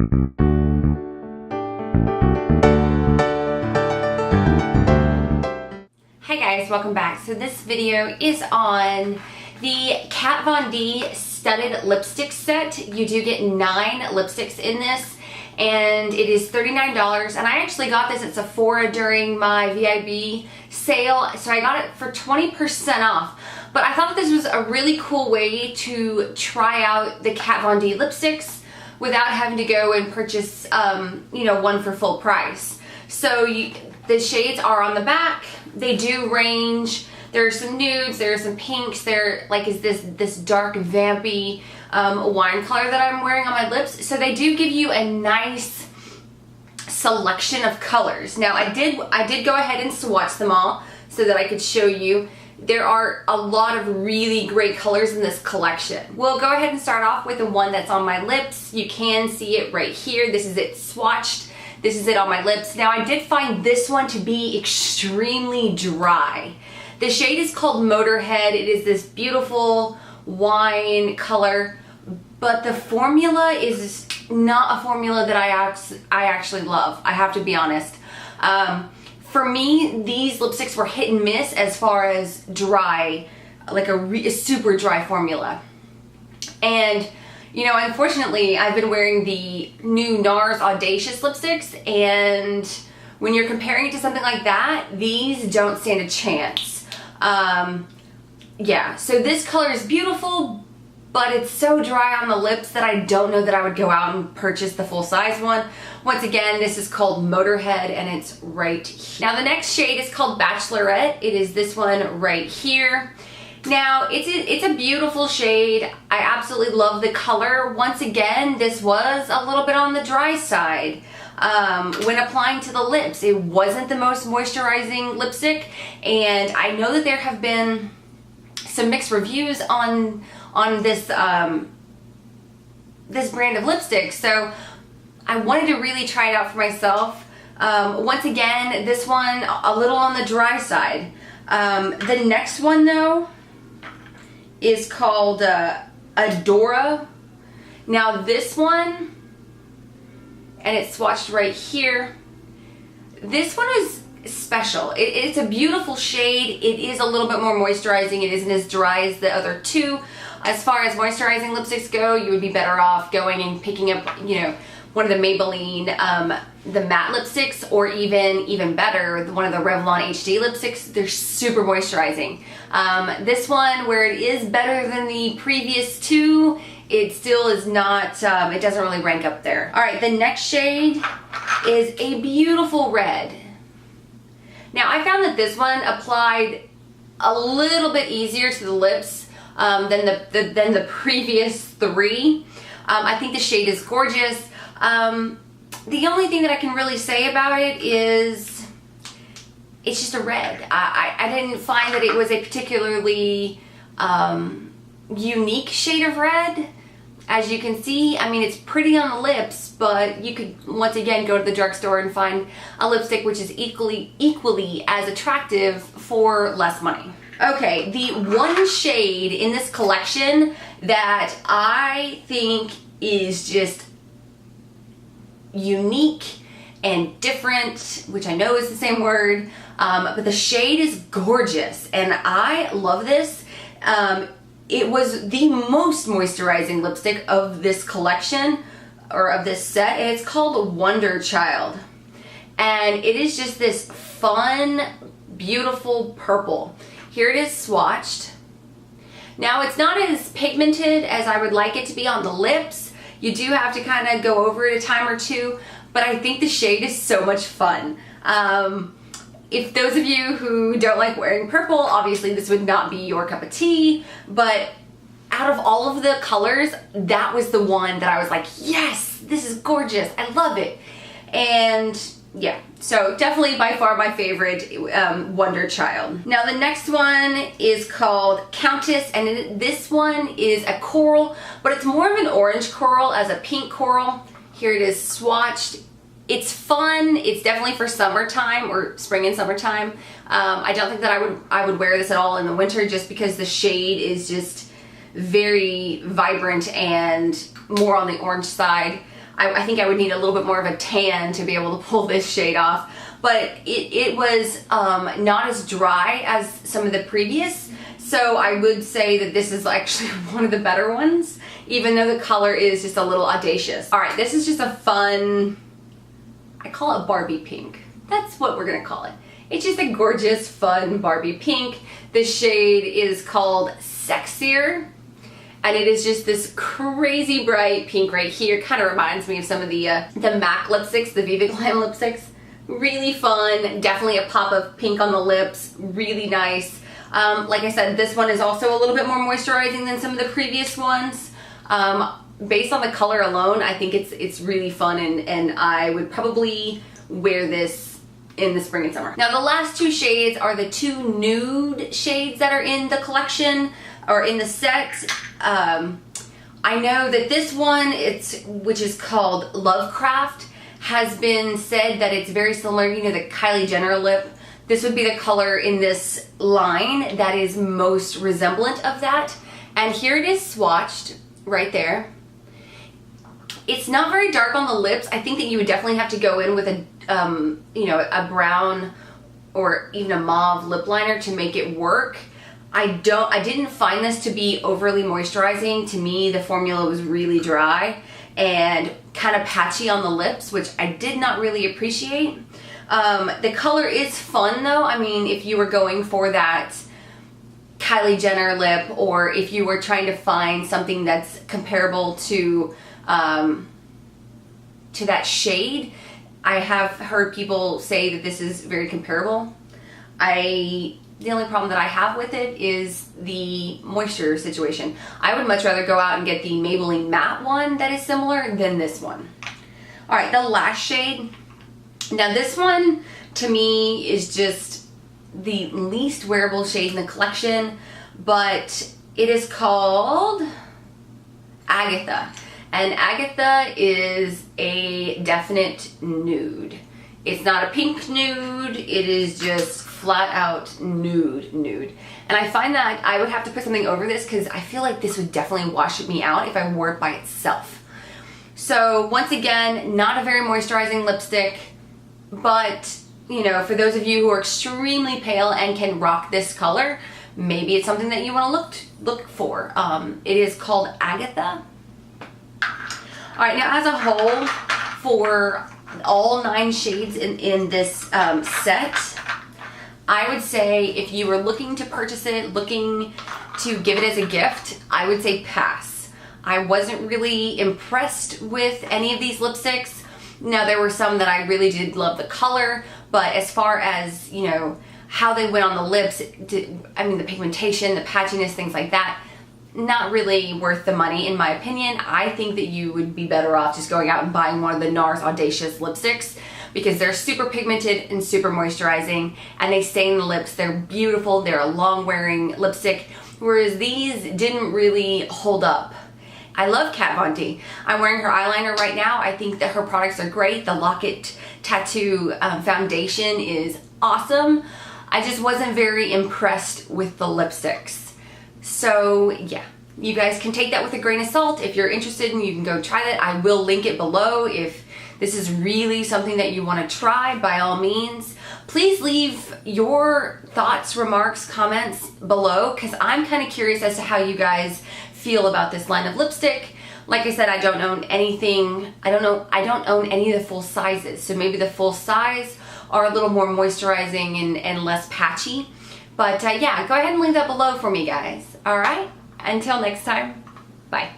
Hi guys, welcome back. So this video is on the Kat Von D studded lipstick set. You do get 9 lipsticks in this, and it is $39. And I actually got this at Sephora during my VIB sale, so I got it for 20% off. But I thought this was a really cool way to try out the Kat Von D lipsticks without having to go and purchase, you know, one for full price. So the shades are on the back. They do range. There are some nudes, there are some pinks, there like is this dark vampy wine color that I'm wearing on my lips. So they do give you a nice selection of colors. Now I did go ahead and swatch them all so that I could show you. There are a lot of really great colors in this collection. We'll go ahead and start off with the one that's on my lips. You can see it right here. This is it swatched. This is it on my lips. Now I did find this one to be extremely dry. The shade is called Motorhead. It is this beautiful wine color, but the formula is not a formula that I actually love. I have to be honest. For me, these lipsticks were hit and miss as far as dry, like a super dry formula. And you know, unfortunately, I've been wearing the new NARS Audacious lipsticks, and when you're comparing it to something like that, these don't stand a chance. Yeah, so this color is beautiful, but it's so dry on the lips that I don't know that I would go out and purchase the full size one. Once again, this is called Motorhead, and it's right here. Now the next shade is called Bachelorette. It is this one right here. Now, it's a beautiful shade. I absolutely love the color. Once again, this was a little bit on the dry side. When applying to the lips, it wasn't the most moisturizing lipstick, and I know that there have been some mixed reviews on this this brand of lipstick, so I wanted to really try it out for myself. Once again, this one a little on the dry side. The next one though is called Adora. Now this one, and it's swatched right here, this one is special. It's a beautiful shade. It is a little bit more moisturizing. It isn't as dry as the other two. As far as moisturizing lipsticks go, you would be better off going and picking up, you know, one of the Maybelline, the matte lipsticks, or even better, one of the Revlon HD lipsticks. They're super moisturizing. This one, where it is better than the previous two, it still is not, it doesn't really rank up there. All right, the next shade is a beautiful red. Now I found that this one applied a little bit easier to the lips than the previous 3. I think the shade is gorgeous. The only thing that I can really say about it is it's just a red. I didn't find that it was a particularly unique shade of red. As you can see, I mean, it's pretty on the lips, but you could once again go to the drugstore and find a lipstick which is equally as attractive for less money. Okay, the one shade in this collection that I think is just unique and different, which I know is the same word, but the shade is gorgeous and I love this. It was the most moisturizing lipstick of this collection, or of this set, and it's called Wonder Child. And it is just this fun, beautiful purple. Here it is swatched. Now it's not as pigmented as I would like it to be on the lips. You do have to kind of go over it a time or two, but I think the shade is so much fun. If those of you who don't like wearing purple, obviously this would not be your cup of tea, but out of all of the colors, that was the one that I was like, yes, this is gorgeous, I love it. And yeah, so definitely by far my favorite Wonder Child. Now the next one is called Countess, and this one is a coral, but it's more of an orange coral as a pink coral. Here it is swatched. It's fun. It's definitely for summertime or spring and summertime. I don't think that I would wear this at all in the winter, just because the shade is just very vibrant and more on the orange side. I think I would need a little bit more of a tan to be able to pull this shade off. But it was not as dry as some of the previous. So I would say that this is actually one of the better ones, even though the color is just a little audacious. All right, this is just a fun, I call it Barbie pink. That's what we're gonna call it. It's just a gorgeous, fun Barbie pink. This shade is called Sexier, and it is just this crazy bright pink right here. Kind of reminds me of some of the MAC lipsticks, the Viva Glam lipsticks. Really fun, definitely a pop of pink on the lips, really nice. Like I said, this one is also a little bit more moisturizing than some of the previous ones. Based on the color alone, I think it's really fun, and I would probably wear this in the spring and summer. Now the last two shades are the two nude shades that are in the collection, or in the set. I know that this one, which is called Lovecraft, has been said that it's very similar, you know, the Kylie Jenner lip. This would be the color in this line that is most resemblant of that. And here it is swatched right there. It's not very dark on the lips. I think that you would definitely have to go in with a, you know, a brown or even a mauve lip liner to make it work. I didn't find this to be overly moisturizing. To me, the formula was really dry and kind of patchy on the lips, which I did not really appreciate. The color is fun though. I mean, if you were going for that Kylie Jenner lip, or if you were trying to find something that's comparable to that shade, I have heard people say that this is very comparable. The only problem that I have with it is the moisture situation. I would much rather go out and get the Maybelline matte one that is similar than this one. All right, the last shade. Now this one, to me, is just the least wearable shade in the collection, but it is called Agatha. And Agatha is a definite nude. It's not a pink nude, it is just flat out nude. And I find that I would have to put something over this because I feel like this would definitely wash me out if I wore it by itself. So once again, not a very moisturizing lipstick, but you know, for those of you who are extremely pale and can rock this color, maybe it's something that you want to look for. It is called Agatha. All right, now as a whole, for all 9 shades in this set, I would say if you were looking to purchase it, looking to give it as a gift, I would say pass. I wasn't really impressed with any of these lipsticks. Now there were some that I really did love the color, but as far as, you know, how they went on the lips, I mean the pigmentation, the patchiness, things like that, not really worth the money in my opinion. I think that you would be better off just going out and buying one of the NARS Audacious lipsticks, because they're super pigmented and super moisturizing, and they stay in the lips. They're beautiful, they're a long wearing lipstick, whereas these didn't really hold up. I love Kat Von D. I'm wearing her eyeliner right now. I think that her products are great. The Locket Tattoo foundation is awesome. I just wasn't very impressed with the lipsticks. So yeah, you guys can take that with a grain of salt. If you're interested, and you can go try that. I will link it below. If this is really something that you want to try, by all means, please leave your thoughts, remarks, comments below, because I'm kind of curious as to how you guys feel about this line of lipstick. Like I said, I don't own anything. I don't own any of the full sizes, so maybe the full size are a little more moisturizing and less patchy. But yeah, go ahead and leave that below for me, guys. All right, until next time, bye.